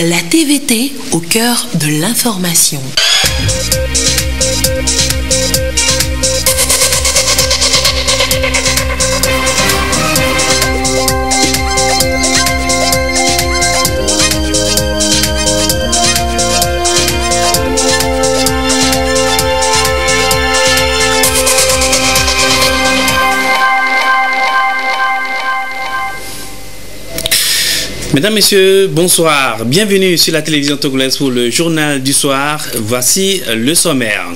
La TVT au cœur de l'information. Mesdames, Messieurs, bonsoir. Bienvenue sur la télévision togolaise pour le journal du soir. Voici le sommaire.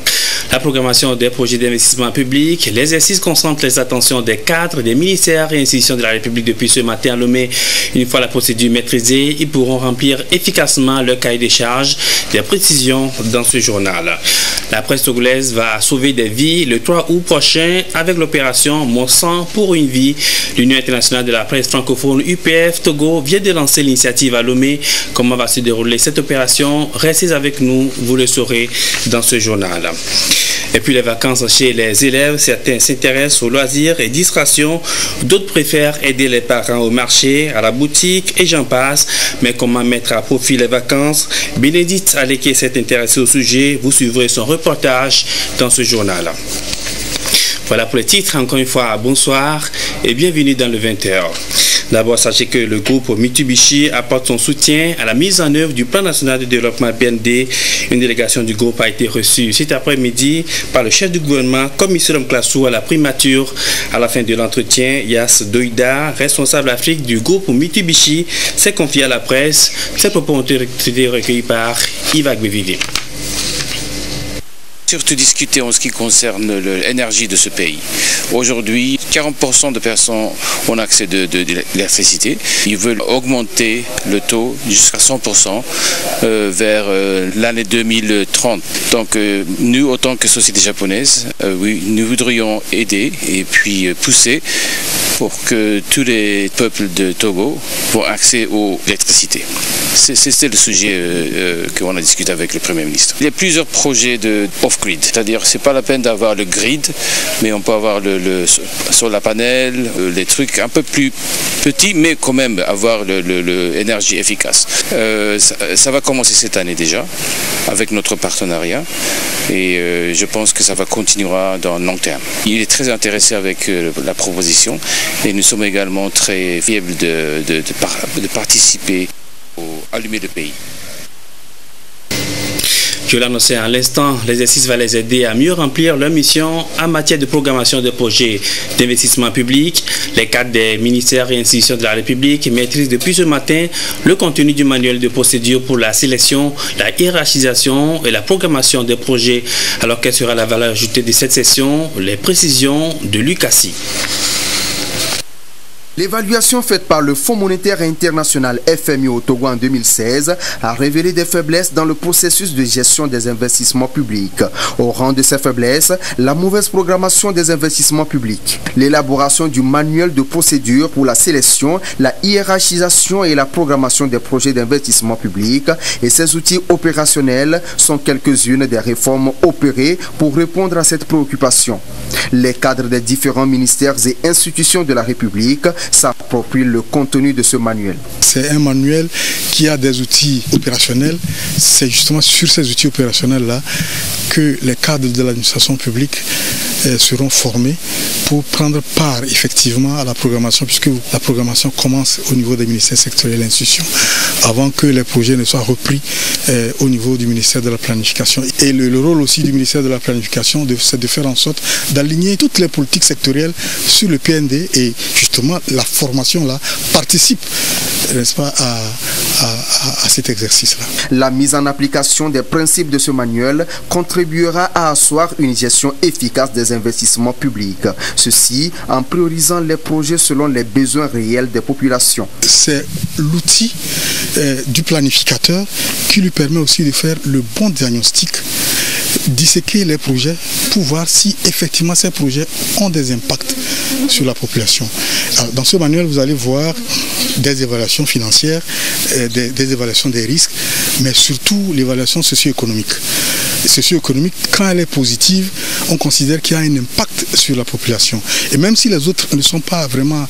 La programmation des projets d'investissement public. L'exercice concentre les attentions des cadres, des ministères et institutions de la République depuis ce matin à Lomé. Une fois la procédure maîtrisée, ils pourront remplir efficacement leur cahier des charges. Des précisions dans ce journal. La presse togolaise va sauver des vies le 3 août prochain avec l'opération Mon sang pour une vie. L'Union internationale de la presse francophone UPF Togo vient de lancer l'initiative à Lomé. Comment va se dérouler cette opération? Restez avec nous, vous le saurez dans ce journal. Et puis les vacances chez les élèves, certains s'intéressent aux loisirs et distractions, d'autres préfèrent aider les parents au marché, à la boutique et j'en passe. Mais comment mettre à profit les vacances? Bénédicte Aleke s'est intéressée au sujet, vous suivrez son reportage dans ce journal. Voilà pour les titres, encore une fois, bonsoir et bienvenue dans le 20h. D'abord, sachez que le groupe Mitsubishi apporte son soutien à la mise en œuvre du plan national de développement PND. Une délégation du groupe a été reçue cet après-midi par le chef du gouvernement, commissaire Klassou, à la primature. À la fin de l'entretien, Yas Doïda, responsable Afrique du groupe Mitsubishi, s'est confié à la presse. Ces propos ont été recueillis par Yves Gbevivi. Surtout discuter en ce qui concerne l'énergie de ce pays. Aujourd'hui, 40% de personnes ont accès de l'électricité. Ils veulent augmenter le taux jusqu'à 100% vers l'année 2030. Donc nous, autant que société japonaise, oui, nous voudrions aider et puis pousser pour que tous les peuples de Togo aient accès à l'électricité. C'est le sujet qu'on a discuté avec le Premier ministre. Il y a plusieurs projets de off-grid, c'est-à-dire c'est pas la peine d'avoir le grid, mais on peut avoir le solar panel, les trucs un peu plus petits, mais quand même avoir l'énergie efficace. Ça va commencer cette année déjà, avec notre partenariat, et je pense que ça va continuer dans le long terme. Il est très intéressé avec la proposition, et nous sommes également très fiers de participer à allumer le pays. Je l'annonçais à l'instant, l'exercice va les aider à mieux remplir leur mission en matière de programmation de projets d'investissement public. Les cadres des ministères et institutions de la République maîtrisent depuis ce matin le contenu du manuel de procédure pour la sélection, la hiérarchisation et la programmation des projets. Alors quelle sera la valeur ajoutée de cette session? Les précisions de Lucassi. L'évaluation faite par le Fonds monétaire international FMI au Togo en 2016 a révélé des faiblesses dans le processus de gestion des investissements publics. Au rang de ces faiblesses, la mauvaise programmation des investissements publics, l'élaboration du manuel de procédure pour la sélection, la hiérarchisation et la programmation des projets d'investissement public et ses outils opérationnels sont quelques-unes des réformes opérées pour répondre à cette préoccupation. Les cadres des différents ministères et institutions de la République s'approprient le contenu de ce manuel. C'est un manuel qui a des outils opérationnels. C'est justement sur ces outils opérationnels-là que les cadres de l'administration publique seront formés pour prendre part effectivement à la programmation, puisque la programmation commence au niveau des ministères sectoriels et institutions, avant que les projets ne soient repris au niveau du ministère de la planification. Et le rôle aussi du ministère de la planification, c'est de faire en sorte d'aligner toutes les politiques sectorielles sur le PND, et justement la formation là participe, n'est-ce pas, à cet exercice-là. La mise en application des principes de ce manuel contribuera à asseoir une gestion efficace des investissements publics. Ceci en priorisant les projets selon les besoins réels des populations. C'est l'outil du planificateur qui lui permet aussi de faire le bon diagnostic, disséquer les projets pour voir si effectivement ces projets ont des impacts sur la population. Alors, dans ce manuel, vous allez voir des évaluations financières, des évaluations des risques, mais surtout l'évaluation socio-économique. Socio-économique, quand elle est positive, on considère qu'il y a un impact sur la population. Et même si les autres ne sont pas vraiment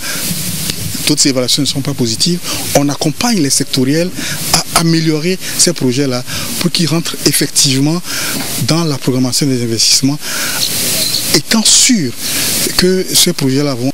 d'autres évaluations ne sont pas positives, on accompagne les sectoriels à améliorer ces projets-là pour qu'ils rentrent effectivement dans la programmation des investissements, étant sûr que ces projets-là vont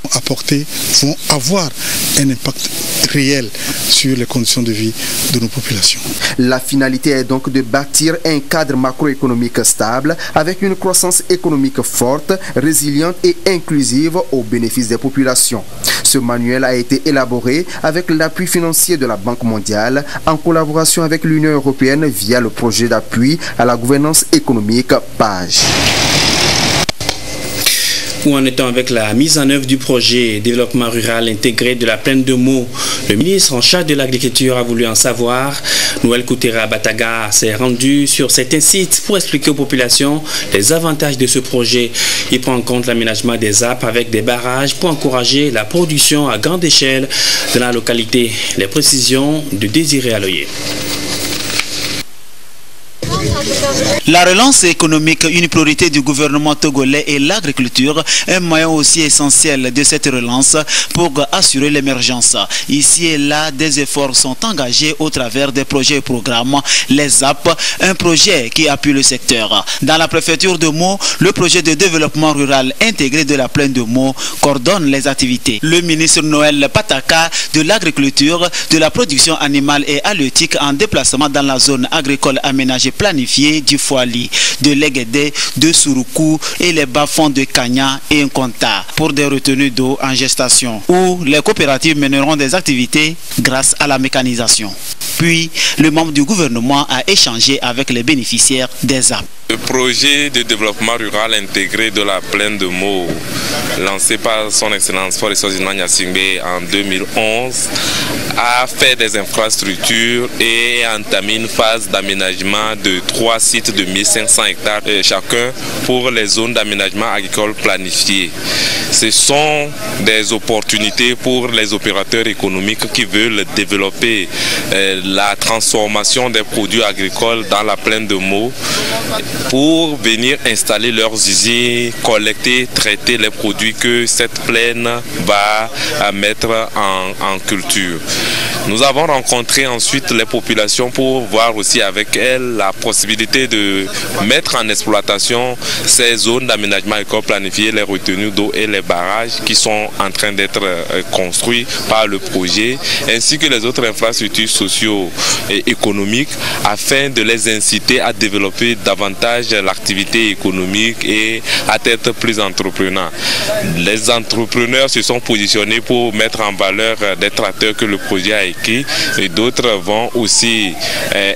avoir un impact réel sur les conditions de vie de nos populations. La finalité est donc de bâtir un cadre macroéconomique stable avec une croissance économique forte, résiliente et inclusive au bénéfice des populations. Ce manuel a été élaboré avec l'appui financier de la Banque mondiale en collaboration avec l'Union européenne via le projet d'appui à la gouvernance économique PAGE. Où en est-on avec la mise en œuvre du projet développement rural intégré de la plaine de Meaux? Le ministre en charge de l'agriculture a voulu en savoir. Noël Koutera Bataga s'est rendu sur certains sites pour expliquer aux populations les avantages de ce projet. Il prend en compte l'aménagement des APP avec des barrages pour encourager la production à grande échelle dans la localité. Les précisions de Désiré Aloyer. La relance économique, une priorité du gouvernement togolais, et l'agriculture, un moyen aussi essentiel de cette relance pour assurer l'émergence. Ici et là, des efforts sont engagés au travers des projets et programmes. Les APP, un projet qui appuie le secteur. Dans la préfecture de Meaux, le projet de développement rural intégré de la plaine de Meaux coordonne les activités. Le ministre Noël Pataka de l'agriculture, de la production animale et halieutique en déplacement dans la zone agricole aménagée planifiée du Fouali, de Léguédé, de Suruku et les bas-fonds de Kanya et Nkonta pour des retenues d'eau en gestation, où les coopératives mèneront des activités grâce à la mécanisation. Puis, le membre du gouvernement a échangé avec les bénéficiaires des APP. Le projet de développement rural intégré de la plaine de Meaux, lancé par son Excellence Fort-et-Sozina Gnassingbé en 2011, a fait des infrastructures et a entamé une phase d'aménagement de 3 sites de 1500 hectares chacun pour les zones d'aménagement agricole planifiées. Ce sont des opportunités pour les opérateurs économiques qui veulent développer la transformation des produits agricoles dans la plaine de Meaux pour venir installer leurs usines, collecter, traiter les produits que cette plaine va mettre en culture. Nous avons rencontré ensuite les populations pour voir aussi avec elles la possibilité de mettre en exploitation ces zones d'aménagement agricole planifiées, les retenues d'eau et les barrages qui sont en train d'être construits par le projet, ainsi que les autres infrastructures socio et économiques afin de les inciter à développer davantage l'activité économique et à être plus entrepreneurs. Les entrepreneurs se sont positionnés pour mettre en valeur des tracteurs que le projet a écrit et d'autres vont aussi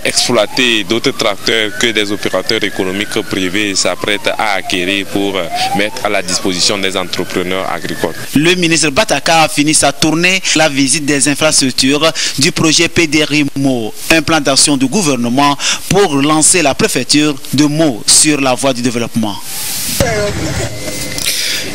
exploiter d'autres tracteurs que des opérateurs économiques privés s'apprêtent à acquérir pour mettre à la disposition des entrepreneurs agricoles. Le ministre Bataka a fini sa tournée, la visite des infrastructures du projet PDRI Meaux, un plan d'action du gouvernement pour lancer la préfecture de Meaux sur la voie du développement.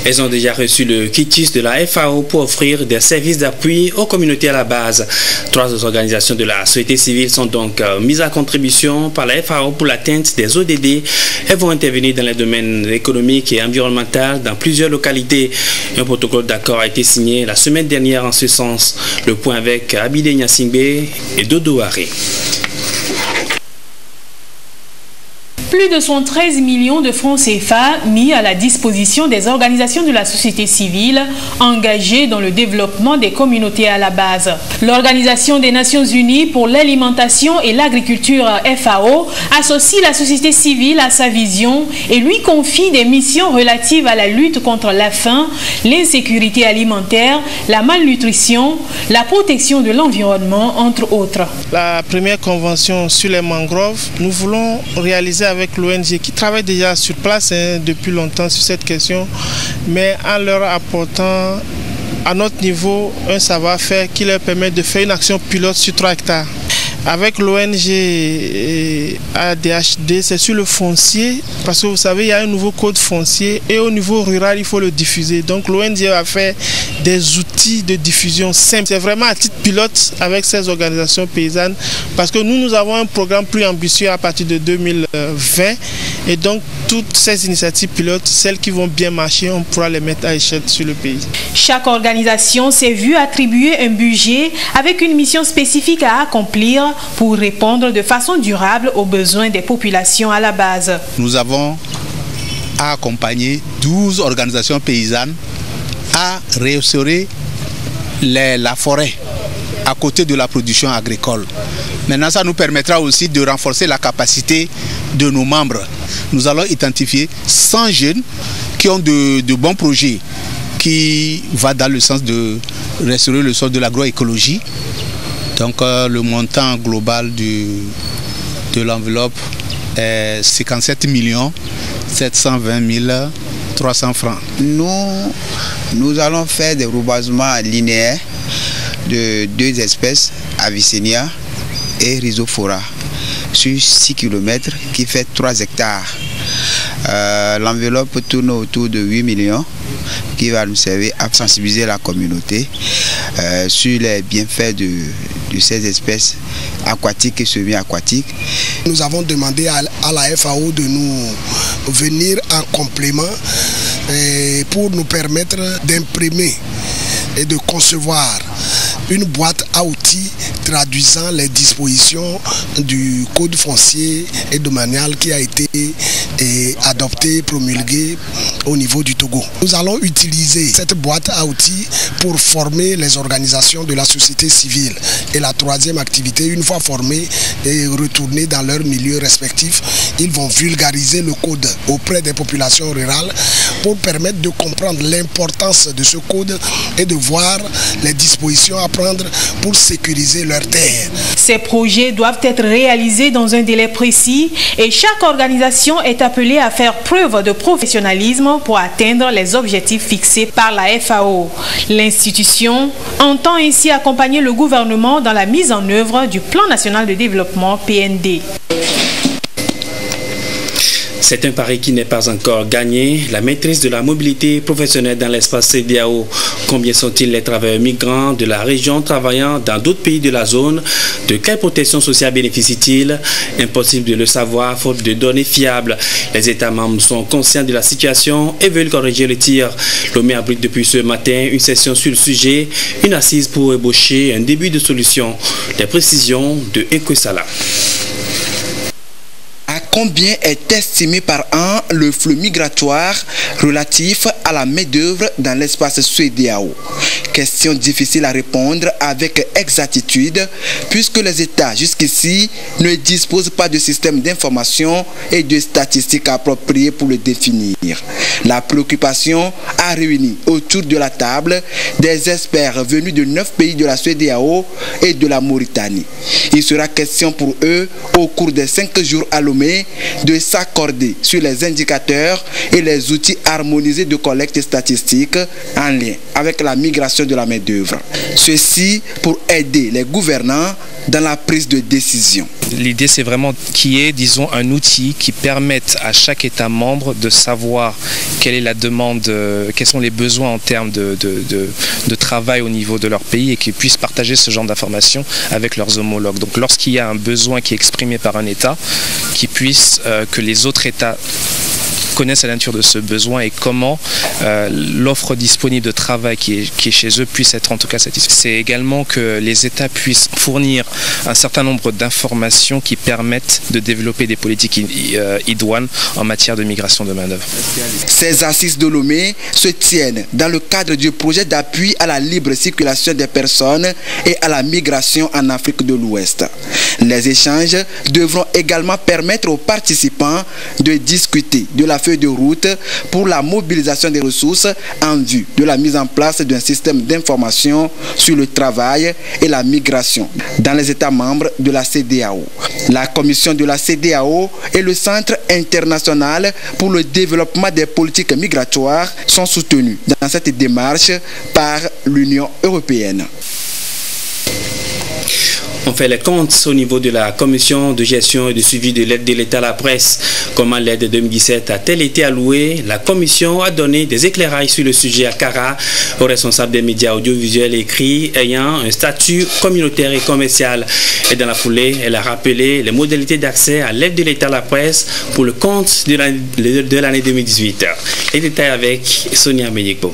Elles ont déjà reçu le quitus de la FAO pour offrir des services d'appui aux communautés à la base. 3 organisations de la société civile sont donc mises à contribution par la FAO pour l'atteinte des ODD. Elles vont intervenir dans les domaines économiques et environnementaux dans plusieurs localités. Un protocole d'accord a été signé la semaine dernière en ce sens. Le point avec Abidé Gnassingbé et Dodo Haré. Plus de 113 millions de francs CFA mis à la disposition des organisations de la société civile engagées dans le développement des communautés à la base. L'Organisation des Nations Unies pour l'alimentation et l'agriculture FAO associe la société civile à sa vision et lui confie des missions relatives à la lutte contre la faim, l'insécurité alimentaire, la malnutrition, la protection de l'environnement, entre autres. La première convention sur les mangroves, nous voulons réaliser avec l'ONG qui travaille déjà sur place depuis longtemps sur cette question, mais en leur apportant à notre niveau un savoir-faire qui leur permet de faire une action pilote sur 3 hectares. avec l'ONG ADHD, c'est sur le foncier, parce que vous savez, il y a un nouveau code foncier et au niveau rural, il faut le diffuser. Donc l'ONG a fait des outils de diffusion simples. C'est vraiment à titre pilote avec ces organisations paysannes, parce que nous avons un programme plus ambitieux à partir de 2020 et donc toutes ces initiatives pilotes, celles qui vont bien marcher, on pourra les mettre à échelle sur le pays. Chaque organisation s'est vue attribuer un budget avec une mission spécifique à accomplir pour répondre de façon durable aux besoins des populations à la base. Nous avons accompagné 12 organisations paysannes à restaurer la forêt à côté de la production agricole. Maintenant, ça nous permettra aussi de renforcer la capacité de nos membres. Nous allons identifier 100 jeunes qui ont de bons projets qui vont dans le sens de restaurer le sol de l'agroécologie. Donc le montant global de l'enveloppe est 57 720 300 francs. Nous allons faire des reboisements linéaires de 2 espèces, Avicennia et Rhizophora, sur 6 km qui fait 3 hectares. L'enveloppe tourne autour de 8 millions qui va nous servir à sensibiliser la communauté sur les bienfaits de ces espèces aquatiques et semi-aquatiques. Nous avons demandé à la FAO de nous venir en complément pour nous permettre d'imprimer et de concevoir une boîte à outils traduisant les dispositions du code foncier et domanial qui a été adopté, promulgué au niveau du Togo. Nous allons utiliser cette boîte à outils pour former les organisations de la société civile. Et la troisième activité, une fois formés et retournés dans leur milieu respectif, ils vont vulgariser le code auprès des populations rurales pour permettre de comprendre l'importance de ce code et de voir les dispositions à prendre pour sécuriser leurs terres. Ces projets doivent être réalisés dans un délai précis et chaque organisation est appelée à faire preuve de professionnalisme pour atteindre les objectifs fixés par la FAO. L'institution entend ainsi accompagner le gouvernement dans la mise en œuvre du Plan national de développement PND. C'est un pari qui n'est pas encore gagné. La maîtrise de la mobilité professionnelle dans l'espace CEDEAO. Combien sont-ils les travailleurs migrants de la région travaillant dans d'autres pays de la zone? De quelle protection sociale bénéficient-ils? Impossible de le savoir faute de données fiables. Les États membres sont conscients de la situation et veulent corriger le tir. Lomé abrite depuis ce matin une session sur le sujet, une assise pour ébaucher un début de solution. Les précisions de Ekwesala. Combien est estimé par an le flux migratoire relatif à la main-d'œuvre dans l'espace CEDEAO? Question difficile à répondre avec exactitude puisque les États jusqu'ici ne disposent pas de système d'information et de statistiques appropriés pour le définir. La préoccupation a réuni autour de la table des experts venus de 9 pays de la CEDEAO et de la Mauritanie. Il sera question pour eux, au cours des 5 jours à Lomé, de s'accorder sur les indicateurs et les outils harmonisés de collecte statistique en lien avec la migration de la main-d'œuvre. Ceci pour aider les gouvernants dans la prise de décision. L'idée, c'est vraiment qu'il y ait, disons, un outil qui permette à chaque État membre de savoir quelle est la demande, quels sont les besoins en termes de travail au niveau de leur pays et qu'ils puissent partager ce genre d'informations avec leurs homologues. Donc lorsqu'il y a un besoin qui est exprimé par un État, qu'ils puissent, que les autres États connaissent la nature de ce besoin et comment l'offre disponible de travail qui est chez eux puisse être en tout cas satisfaite. C'est également que les États puissent fournir un certain nombre d'informations qui permettent de développer des politiques idoines en matière de migration de main-d'œuvre. Ces assises de Lomé se tiennent dans le cadre du projet d'appui à la libre circulation des personnes et à la migration en Afrique de l'Ouest. Les échanges devront également permettre aux participants de discuter de la feuille de route pour la mobilisation des ressources en vue de la mise en place d'un système d'information sur le travail et la migration dans les États membres de la CEDEAO. La commission de la CEDEAO et le Centre international pour le développement des politiques migratoires sont soutenus dans cette démarche par l'Union européenne. On fait les comptes au niveau de la commission de gestion et de suivi de l'aide de l'État à la presse. Comment l'aide de 2017 a-t-elle été allouée? La commission a donné des éclairages sur le sujet à Kara, aux responsables des médias audiovisuels et écrits ayant un statut communautaire et commercial. Et dans la foulée, elle a rappelé les modalités d'accès à l'aide de l'État à la presse pour le compte de l'année 2018. Les détails avec Sonia Meyekbo.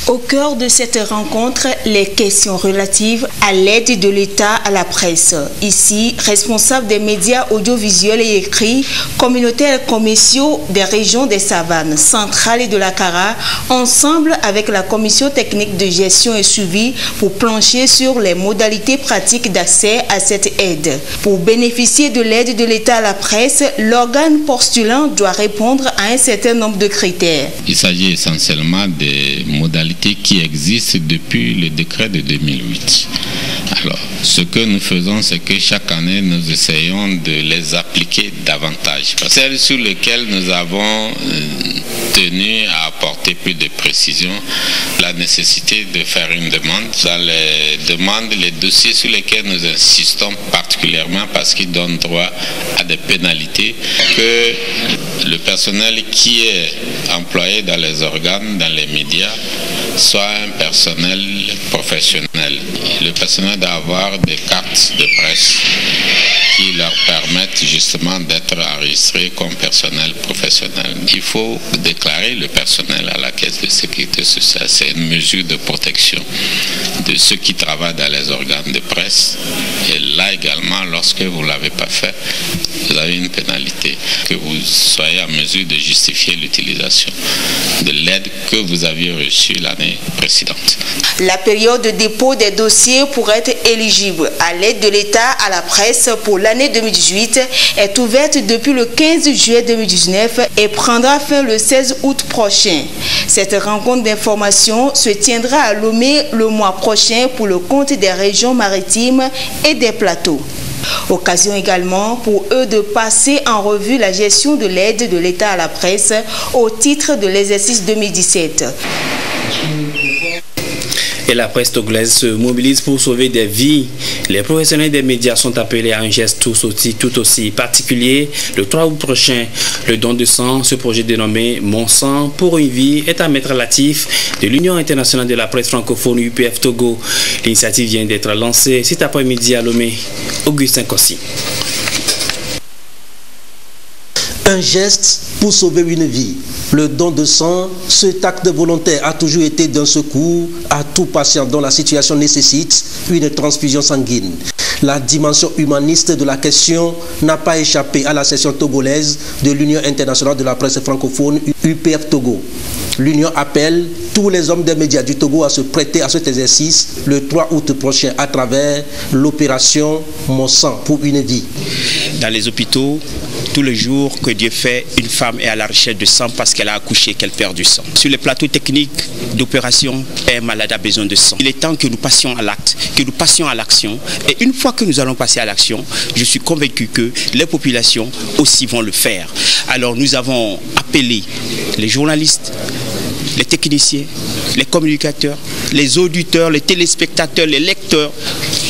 Au cœur de cette rencontre, les questions relatives à l'aide de l'État à la presse. Ici, responsables des médias audiovisuels et écrits, communautaires et commerciaux des régions des savanes centrales et de la Kara, ensemble avec la commission technique de gestion et suivi pour plancher sur les modalités pratiques d'accès à cette aide. Pour bénéficier de l'aide de l'État à la presse, l'organe postulant doit répondre à un certain nombre de critères. Il s'agit essentiellement des modalités qui existent depuis le décret de 2008. Alors, ce que nous faisons, c'est que chaque année, nous essayons de les appliquer davantage. Celles sur lesquelles nous avons tenu à apporter plus de précision, la nécessité de faire une demande. Dans les demandes, les dossiers sur lesquels nous insistons particulièrement parce qu'ils donnent droit à des pénalités, que le personnel qui est employé dans les organes, dans les médias, soit un personnel professionnel. Le personnel doit avoir des cartes de presse qui leur permettent justement d'être enregistrés comme personnel professionnel. Il faut déclarer le personnel à la caisse de sécurité sociale. C'est une mesure de protection de ceux qui travaillent dans les organes de presse. Et là également, lorsque vous ne l'avez pas fait, vous avez une pénalité. Que vous soyez en mesure de justifier l'utilisation de l'aide que vous aviez reçue l'année précédente. La période de dépôt des dossiers pour être éligible à l'aide de l'État à la presse pour l'année 2018 est ouverte depuis le 15 juillet 2019 et prendra fin le 16 août prochain. Cette rencontre d'information se tiendra à Lomé le mois prochain pour le compte des régions maritimes et des plateaux. Occasion également pour eux de passer en revue la gestion de l'aide de l'État à la presse au titre de l'exercice 2017. Et la presse togolaise se mobilise pour sauver des vies. Les professionnels des médias sont appelés à un geste tout aussi particulier. Le 3 août prochain, le don de sang, ce projet dénommé Mon sang pour une vie, est à mettre à l'actif de l'Union internationale de la presse francophone UPF Togo. L'initiative vient d'être lancée cet après-midi à Lomé. Augustin Kossi. Un geste pour sauver une vie. Le don de sang, cet acte volontaire a toujours été d'un secours à tout patient dont la situation nécessite une transfusion sanguine. La dimension humaniste de la question n'a pas échappé à la session togolaise de l'Union internationale de la presse francophone UPF Togo. L'Union appelle tous les hommes des médias du Togo à se prêter à cet exercice le 3 août prochain à travers l'opération Mon sang pour une vie. Dans les hôpitaux, tous les jours que Dieu fait, une femme est à la recherche de sang parce qu'elle a accouché, qu'elle perd du sang. Sur les plateaux techniques d'opération, un malade a besoin de sang. Il est temps que nous passions à l'acte, que nous passions à l'action. Et une fois que nous allons passer à l'action, je suis convaincu que les populations aussi vont le faire. Alors nous avons appelé les journalistes, les techniciens, les communicateurs, les auditeurs, les téléspectateurs, les lecteurs,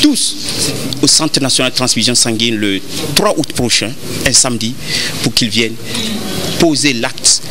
tous au Centre national de transfusion sanguine le 3 août prochain, un samedi, pour qu'ils viennent poser l'acte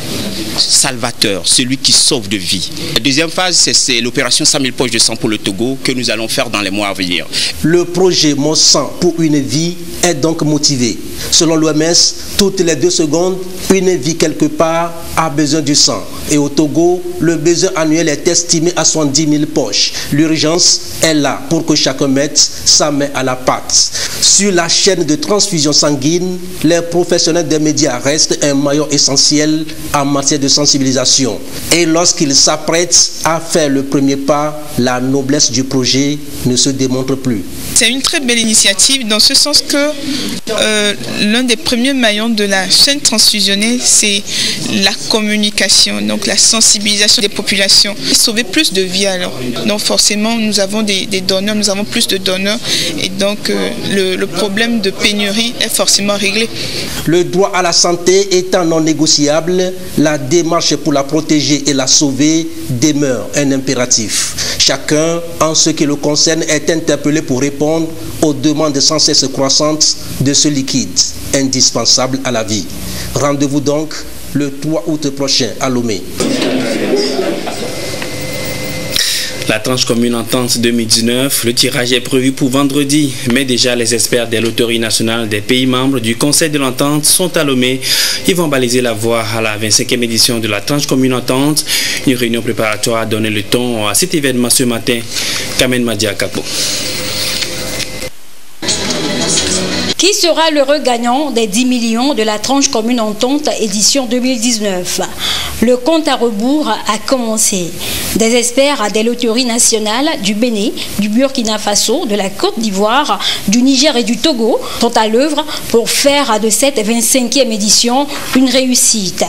salvateur, celui qui sauve de vie. La deuxième phase, c'est l'opération 100 000 poches de sang pour le Togo que nous allons faire dans les mois à venir. Le projet Mon sang pour une vie est donc motivé. Selon l'OMS, toutes les 2 secondes, une vie quelque part a besoin du sang. Et au Togo, le besoin annuel est estimé à 70 000 poches. L'urgence est là pour que chacun mette sa main à la pâte. Sur la chaîne de transfusion sanguine, les professionnels des médias restent un maillon essentiel en matière de sensibilisation. Et lorsqu'ils s'apprêtent à faire le premier pas, la noblesse du projet ne se démontre plus. C'est une très belle initiative dans ce sens que l'un des premiers maillons de la chaîne transfusionnelle, c'est la communication, donc la sensibilisation des populations. Et sauver plus de vies alors. Donc forcément, nous avons des donneurs, nous avons plus de donneurs et donc le problème de pénurie est forcément réglé. Le droit à la santé étant non négociable, la la démarche pour la protéger et la sauver demeure un impératif. Chacun, en ce qui le concerne, est interpellé pour répondre aux demandes sans cesse croissantes de ce liquide, indispensable à la vie. Rendez-vous donc le 3 août prochain à Lomé. La tranche commune entente 2019, le tirage est prévu pour vendredi, mais déjà les experts de l'autorité nationale des pays membres du Conseil de l'entente sont à Lomé. Ils vont baliser la voie à la 25e édition de la tranche commune entente. Une réunion préparatoire a donné le ton à cet événement ce matin. Kamen Madia Kapo. Qui sera l'heureux gagnant des 10 millions de la tranche commune entente édition 2019? Le compte à rebours a commencé. Des experts de l'autorité nationale du Bénin, du Burkina Faso, de la Côte d'Ivoire, du Niger et du Togo sont à l'œuvre pour faire de cette 25e édition une réussite.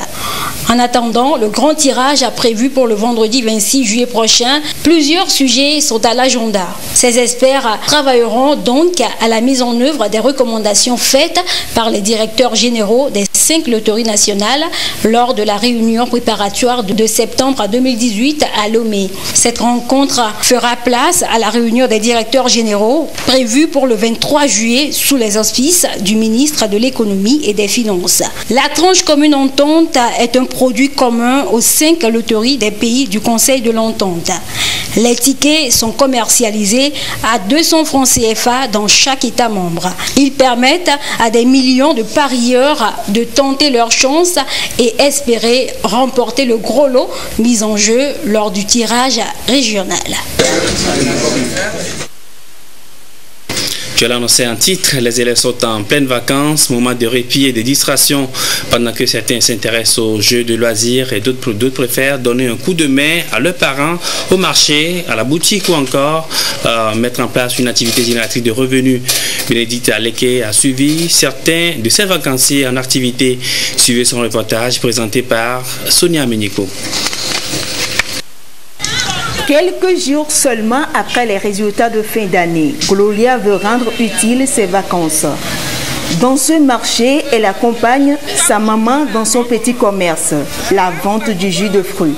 En attendant le grand tirage prévu pour le vendredi 26 juillet prochain, plusieurs sujets sont à l'agenda. Ces experts travailleront donc à la mise en œuvre des recommandations faites par les directeurs généraux des 5 loteries nationales lors de la réunion préparatoire de septembre 2018 à Lomé. Cette rencontre fera place à la réunion des directeurs généraux prévue pour le 23 juillet sous les auspices du ministre de l'économie et des finances. La tranche commune entente est un produit commun aux 5 loteries des pays du Conseil de l'entente. Les tickets sont commercialisés à 200 francs CFA dans chaque État membre. Ils permettent à des millions de parieurs de tenter leur chance et espérer remporter le gros lot mis en jeu lors du tirage régional. Tu l'as annoncé en titre, les élèves sont en pleine vacances, moment de répit et de distraction. Pendant que certains s'intéressent aux jeux de loisirs et d'autres préfèrent donner un coup de main à leurs parents au marché, à la boutique ou encore mettre en place une activité génératrice de revenus. Bénédicte Aleke a suivi certains de ces vacanciers en activité. Suivez son reportage présenté par Sonia Meniko. Quelques jours seulement après les résultats de fin d'année, Gloria veut rendre utiles ses vacances. Dans ce marché, elle accompagne sa maman dans son petit commerce, la vente du jus de fruits.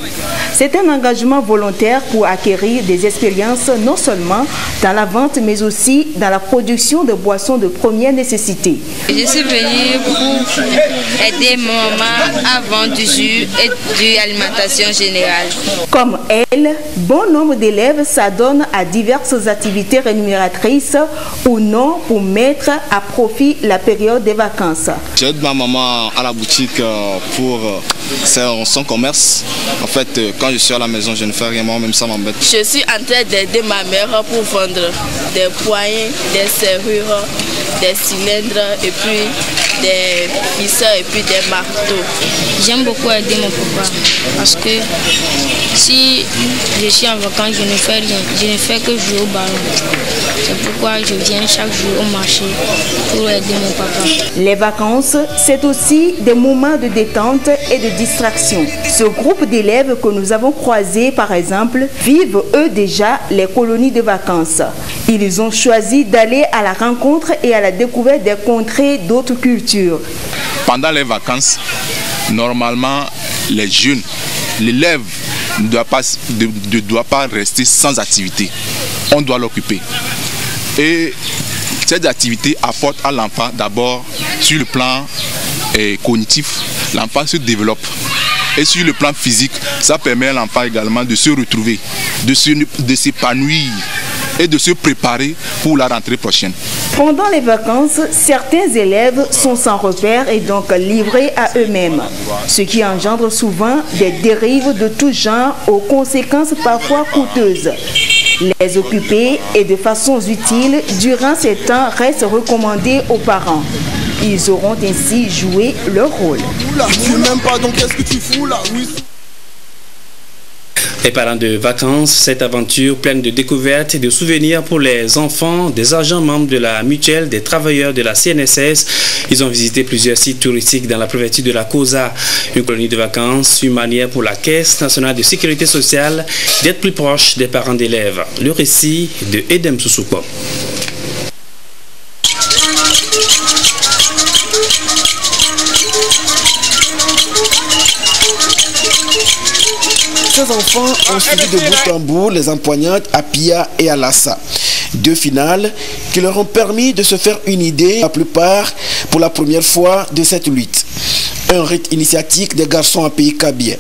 C'est un engagement volontaire pour acquérir des expériences non seulement dans la vente, mais aussi dans la production de boissons de première nécessité. Je suis venue pour aider ma maman à vendre du jus et de l'alimentation générale. Comme elle, bon nombre d'élèves s'adonnent à diverses activités rémunératrices ou non pour mettre à profit la période des vacances. J'aide ma maman à la boutique pour son commerce. En fait, quand je suis à la maison, je ne fais rien, moi-même ça m'embête. Je suis en train d'aider ma mère pour vendre des poignées, des serrures, des cylindres et puis des ficelles et puis des marteaux. J'aime beaucoup aider mon papa parce que si je suis en vacances, je ne fais rien. Je ne fais que jouer au ballon. C'est pourquoi je viens chaque jour au marché pour aider mon papa. Les vacances, c'est aussi des moments de détente et de distraction. Ce groupe d'élèves que nous avons croisés, par exemple, vivent eux déjà les colonies de vacances. Ils ont choisi d'aller à la rencontre et à la découverte des contrées d'autres cultures. Pendant les vacances, normalement, les jeunes, l'élève ne doit pas rester sans activité. On doit l'occuper. Et cette activité apporte à l'enfant d'abord sur le plan cognitif, l'enfant se développe. Et sur le plan physique, ça permet à l'enfant également de se retrouver, de s'épanouir et de se préparer pour la rentrée prochaine. Pendant les vacances, certains élèves sont sans repère et donc livrés à eux-mêmes, ce qui engendre souvent des dérives de tout genre aux conséquences parfois coûteuses. Les occuper et de façon utile durant ces temps reste recommandé aux parents. Ils auront ainsi joué leur rôle. Tu m'aimes pas, donc qu'est-ce que tu fous là? Oui. Et parlant de vacances, cette aventure pleine de découvertes et de souvenirs pour les enfants des agents membres de la mutuelle des travailleurs de la CNSS. Ils ont visité plusieurs sites touristiques dans la préfecture de la COSA. Une colonie de vacances, une manière pour la Caisse nationale de sécurité sociale d'être plus proche des parents d'élèves. Le récit de Edem Sousouko. ces enfants ont suivi de bout en bout les empoignades à Pia et à Lassa. 2 finales qui leur ont permis de se faire une idée, la plupart pour la première fois, de cette lutte. Un rite initiatique des garçons à Pays Kabien.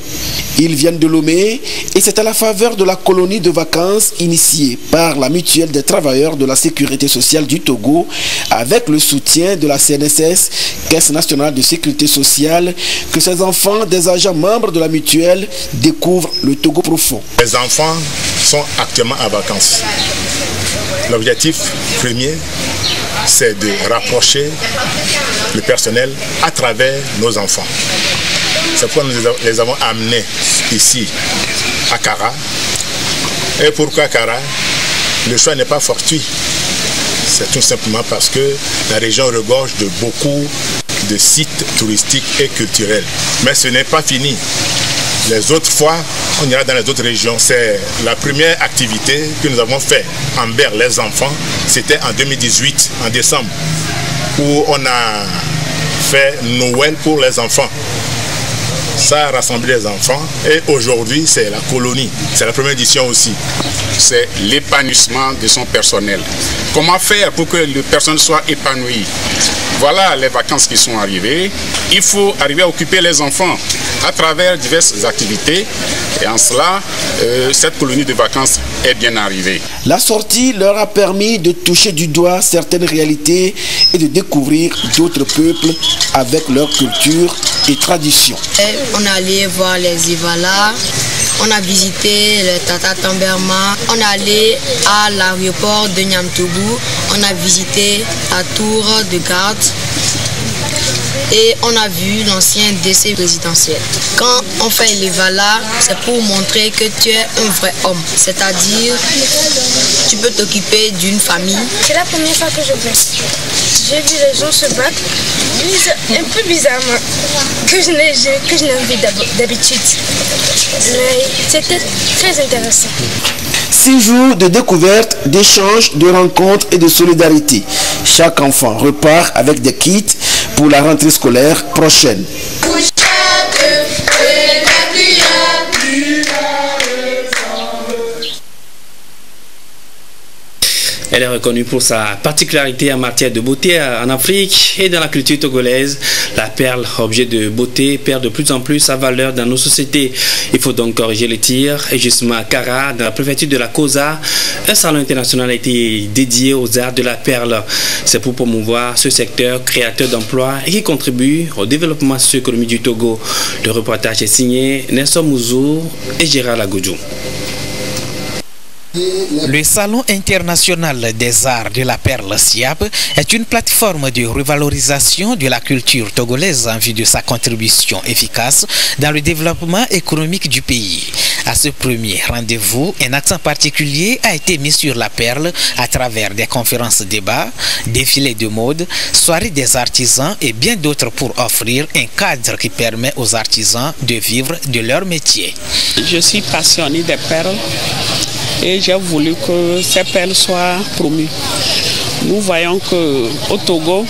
Ils viennent de Lomé et c'est à la faveur de la colonie de vacances initiée par la mutuelle des travailleurs de la sécurité sociale du Togo avec le soutien de la CNSS, Caisse nationale de sécurité sociale, que ces enfants des agents membres de la mutuelle découvrent le Togo profond. Les enfants sont actuellement en vacances. L'objectif premier, c'est de rapprocher le personnel à travers nos enfants. C'est pourquoi nous les avons amenés ici à Kara. Et pourquoi Kara? Le choix n'est pas fortuit. C'est tout simplement parce que la région regorge de beaucoup de sites touristiques et culturels. Mais ce n'est pas fini. Les autres fois, on ira dans les autres régions. C'est la première activité que nous avons fait envers les enfants. C'était en 2018, en décembre, où on a fait Noël pour les enfants. Ça a rassemblé les enfants et aujourd'hui c'est la colonie, c'est la première édition aussi. C'est l'épanouissement de son personnel. Comment faire pour que le personnel soit épanoui? Voilà les vacances qui sont arrivées. Il faut arriver à occuper les enfants à travers diverses activités et en cela, cette colonie de vacances est bien arrivée. La sortie leur a permis de toucher du doigt certaines réalités et de découvrir d'autres peuples avec leur culture et traditions. On est allé voir les Ivala, on a visité le Tata Tamberma, on est allé à l'aéroport de Niamtougou, on a visité la tour de garde et on a vu l'ancien décès présidentiel. Quand on fait l'Ivala, c'est pour montrer que tu es un vrai homme, c'est-à-dire tu peux t'occuper d'une famille. C'est la première fois que je viens. J'ai vu les gens se battre un peu bizarrement, que je n'ai vu d'habitude. Mais c'était très intéressant. 6 jours de découverte, d'échanges, de rencontres et de solidarité. Chaque enfant repart avec des kits pour la rentrée scolaire prochaine. Elle est reconnue pour sa particularité en matière de beauté en Afrique et dans la culture togolaise. La perle, objet de beauté, perd de plus en plus sa valeur dans nos sociétés. Il faut donc corriger les tirs. Et justement à Kara, dans la préfecture de la Kosa, un salon international a été dédié aux arts de la perle. C'est pour promouvoir ce secteur créateur d'emplois et qui contribue au développement socio-économique du Togo. Le reportage est signé Nelson Mouzou et Gérard Lagoudjou. Le Salon international des arts de la perle SIAP est une plateforme de revalorisation de la culture togolaise en vue de sa contribution efficace dans le développement économique du pays. À ce premier rendez-vous, un accent particulier a été mis sur la perle à travers des conférences débats, défilés de mode, soirées des artisans et bien d'autres pour offrir un cadre qui permet aux artisans de vivre de leur métier. Je suis passionnée des perles et j'ai voulu que ces perles soient promues. Nous voyons qu'au Togo,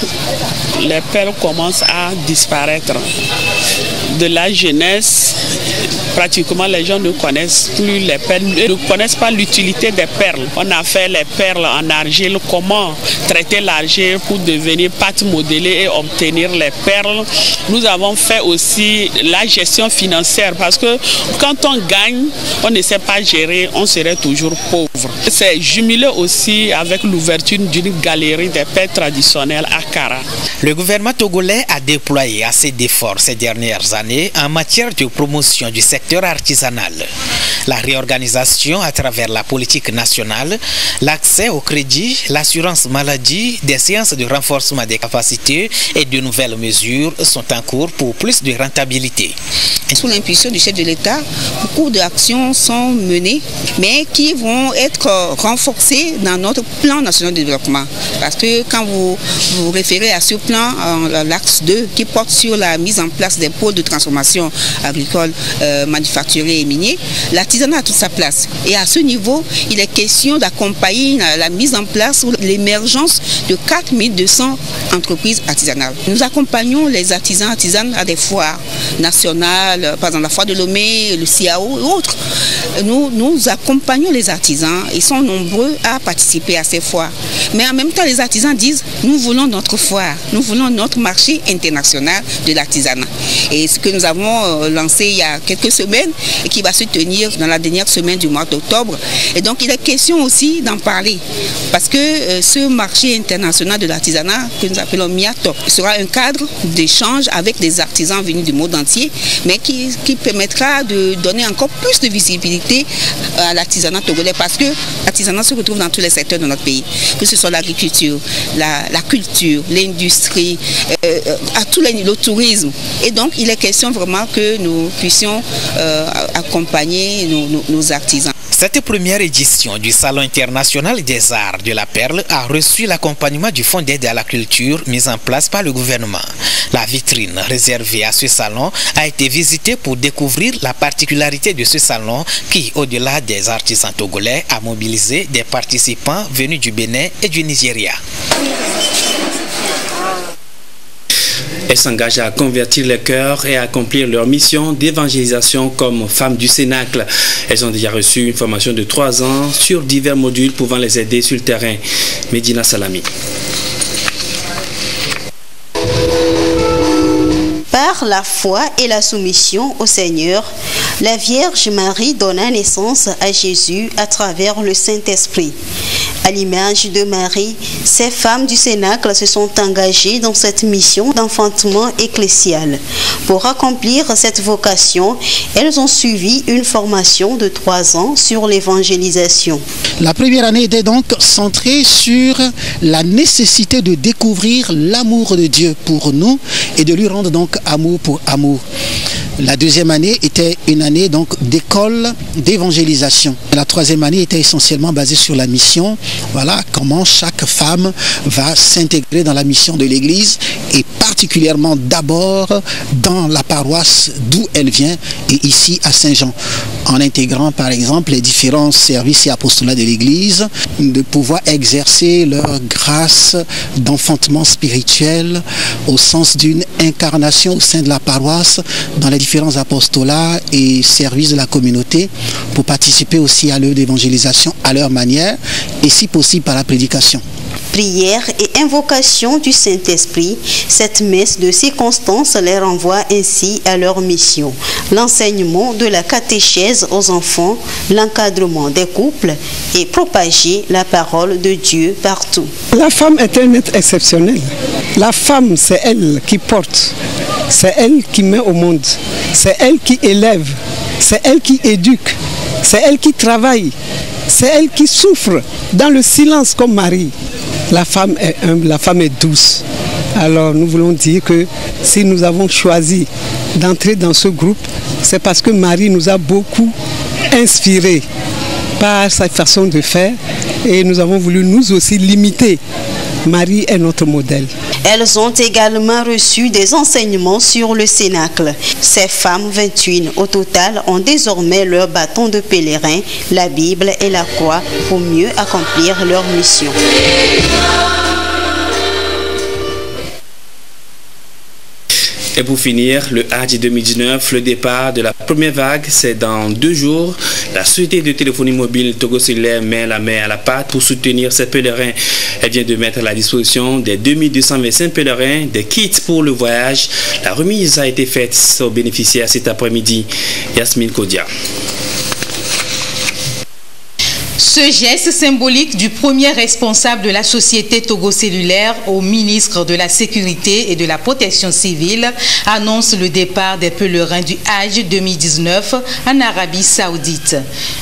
les perles commencent à disparaître. De la jeunesse, pratiquement les gens ne connaissent plus les perles, ne connaissent pas l'utilité des perles. On a fait les perles en argile, comment traiter l'argile pour devenir pâte modelée et obtenir les perles. Nous avons fait aussi la gestion financière parce que quand on gagne, on ne sait pas gérer, on serait toujours pauvre. C'est jumelé aussi avec l'ouverture d'une galerie des perles traditionnelles à Kara. Le gouvernement togolais a déployé assez d'efforts ces dernières années en matière de promotion du secteur artisanal. La réorganisation à travers la politique nationale, l'accès au crédit, l'assurance maladie, des séances de renforcement des capacités et de nouvelles mesures sont en cours pour plus de rentabilité. Sous l'impulsion du chef de l'État, beaucoup d'actions sont menées, mais qui vont être renforcées dans notre plan national de développement. Parce que quand vous vous référez à ce plan, l'axe 2, qui porte sur la mise en place des pôles de transformation agricole, manufacturier et minier, l'artisanat a toute sa place. Et à ce niveau, il est question d'accompagner la mise en place ou l'émergence de 4200 entreprises artisanales. Nous accompagnons les artisanes à des foires nationales, par exemple la foire de Lomé, le CIAO et autres. Nous accompagnons les artisans, ils sont nombreux à participer à ces foires. Mais en même temps, les artisans disent, nous voulons notre foire, nous voulons notre marché international de l'artisanat. Et ce que nous avons lancé il y a quelques semaines et qui va se tenir dans la dernière semaine du mois d'octobre. Et donc, il est question aussi d'en parler. Parce que ce marché international de l'artisanat, que nous appelons MIATOP, sera un cadre d'échange avec des artisans venus du monde entier, mais qui permettra de donner encore plus de visibilité à l'artisanat togolais, parce que l'artisanat se retrouve dans tous les secteurs de notre pays, que ce soit l'agriculture, la culture, l'industrie, à tous les niveaux, le tourisme. Et donc, il est question vraiment que nous puissions accompagner nos artisans. Cette première édition du Salon international des arts de la Perle a reçu l'accompagnement du Fonds d'aide à la culture mis en place par le gouvernement. La vitrine réservée à ce salon a été visitée pour découvrir la particularité de ce salon qui, au-delà des artisans togolais, a mobilisé des participants venus du Bénin et du Nigeria. Elles s'engagent à convertir les cœurs et à accomplir leur mission d'évangélisation comme femmes du Cénacle. Elles ont déjà reçu une formation de 3 ans sur divers modules pouvant les aider sur le terrain. Medina Salami. Par la foi et la soumission au Seigneur, la Vierge Marie donna naissance à Jésus à travers le Saint-Esprit. À l'image de Marie, ces femmes du Cénacle se sont engagées dans cette mission d'enfantement ecclésial. Pour accomplir cette vocation, elles ont suivi une formation de 3 ans sur l'évangélisation. La première année était donc centrée sur la nécessité de découvrir l'amour de Dieu pour nous et de lui rendre donc amour pour amour. La deuxième année était une année donc d'école d'évangélisation. La troisième année était essentiellement basée sur la mission. Voilà comment chaque femme va s'intégrer dans la mission de l'Église et particulièrement d'abord dans la paroisse d'où elle vient et ici à Saint-Jean. En intégrant par exemple les différents services et apostolats de l'Église, de pouvoir exercer leur grâce d'enfantement spirituel au sens d'une incarnation au sein de la paroisse dans les différents apostolats et services de la communauté pour participer aussi à l'œuvre d'évangélisation à leur manière et si possible par la prédication. Prière et invocation du Saint-Esprit, cette messe de circonstance les renvoie ainsi à leur mission. L'enseignement de la catéchèse aux enfants, l'encadrement des couples et propager la parole de Dieu partout. La femme est un être exceptionnel. La femme, c'est elle qui porte, c'est elle qui met au monde, c'est elle qui élève, c'est elle qui éduque, c'est elle qui travaille, c'est elle qui souffre dans le silence comme Marie. La femme est humble, la femme est douce. Alors nous voulons dire que si nous avons choisi d'entrer dans ce groupe, c'est parce que Marie nous a beaucoup inspirés par sa façon de faire et nous avons voulu nous aussi l'imiter. Marie est notre modèle. Elles ont également reçu des enseignements sur le Cénacle. Ces femmes 21 au total ont désormais leur bâton de pèlerin, la Bible et la croix pour mieux accomplir leur mission. Et pour finir, le Hadj 2019, le départ de la première vague, c'est dans 2 jours. La société de téléphonie mobile Togo Cellulaire met la main à la pâte pour soutenir ces pèlerins. Elle vient de mettre à la disposition des 2225 pèlerins des kits pour le voyage. La remise a été faite aux bénéficiaires cet après-midi. Yasmine Kodia. Ce geste symbolique du premier responsable de la société Togo Cellulaire au ministre de la Sécurité et de la Protection civile annonce le départ des pèlerins du Hadj 2019 en Arabie Saoudite.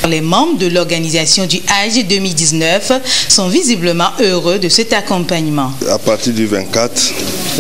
Les membres de l'organisation du Hadj 2019 sont visiblement heureux de cet accompagnement. À partir du 24,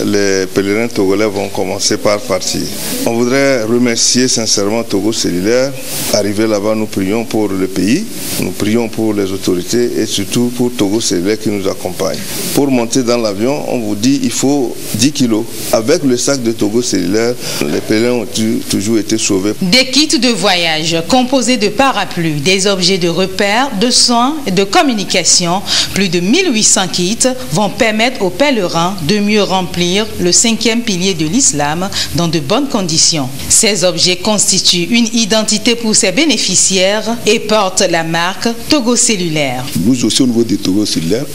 les pèlerins togolais vont commencer par partir. On voudrait remercier sincèrement Togo Cellulaire. Arrivé là-bas, nous prions pour le pays, nous prions pour les autorités et surtout pour Togo Cellulaire qui nous accompagne. Pour monter dans l'avion, on vous dit il faut 10 kilos. Avec le sac de Togo Cellulaire, les pèlerins ont toujours été sauvés. Des kits de voyage composés de parapluies, des objets de repère, de soins et de communication, plus de 1800 kits vont permettre aux pèlerins de mieux remplir le 5e pilier de l'islam dans de bonnes conditions. Ces objets constituent une identité pour ses bénéficiaires et portent la marque Togo Cellulaire. Nous aussi au niveau de Togo Cellulaire,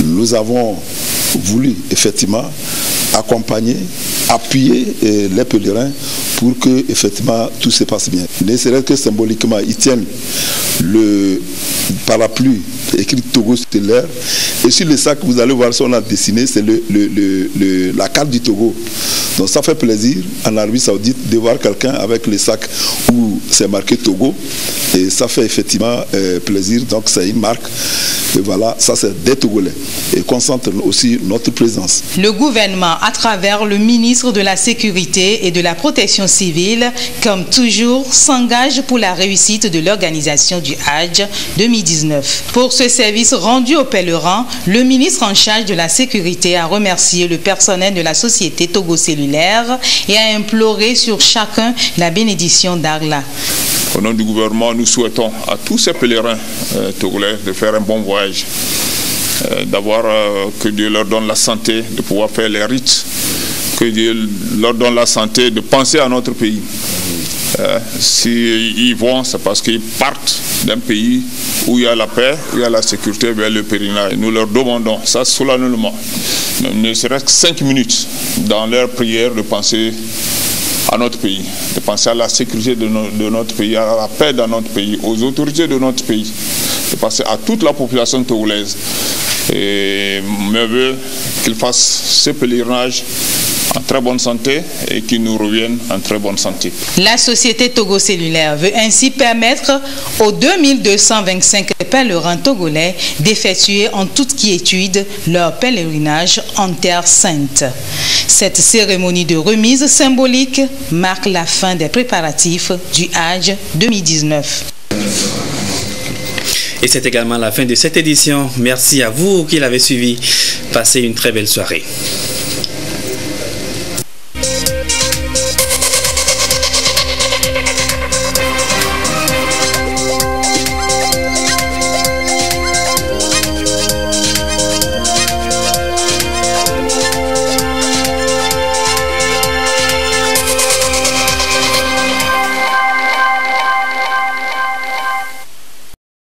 nous avons voulu effectivement accompagner, appuyer les pèlerins pour que effectivement tout se passe bien. Ne serait-ce que symboliquement, ils tiennent le parapluie écrit Togo Cellulaire et sur le sac vous allez voir ça on a dessiné, c'est la carte du Togo. Donc ça fait plaisir en Arabie Saoudite de voir quelqu'un avec le sac où c'est marqué Togo et ça fait effectivement plaisir. Donc c'est une marque et voilà, ça c'est des Togolais et concentre aussi notre présence. Le gouvernement, à travers le ministre de la Sécurité et de la Protection civile, comme toujours, s'engage pour la réussite de l'organisation du Hajj 2019. Pour ce service rendu aux pèlerins, le ministre en charge de la sécurité a remercié le personnel de la société Togo Cellulaire et a imploré sur chacun la bénédiction d'Allah. Au nom du gouvernement, nous souhaitons à tous ces pèlerins togolais de faire un bon voyage, d'avoir que Dieu leur donne la santé, de pouvoir faire les rites, que Dieu leur donne la santé, de penser à notre pays. S'ils vont, c'est parce qu'ils partent d'un pays où il y a la paix, où il y a la sécurité vers le pèlerinage. Nous leur demandons, ça solennellement, ne serait-ce que 5 minutes dans leur prière de penser à notre pays, de penser à la sécurité de notre pays, à la paix dans notre pays, aux autorités de notre pays, de penser à toute la population togolaise. Et me veut qu'ils fassent ce pèlerinage en très bonne santé et qu'ils nous reviennent en très bonne santé. La société Togo Cellulaire veut ainsi permettre aux 2225 pèlerins togolais d'effectuer en toute quiétude leur pèlerinage en Terre Sainte. Cette cérémonie de remise symbolique marque la fin des préparatifs du Hajj 2019. Et c'est également la fin de cette édition. Merci à vous qui l'avez suivi. Passez une très belle soirée.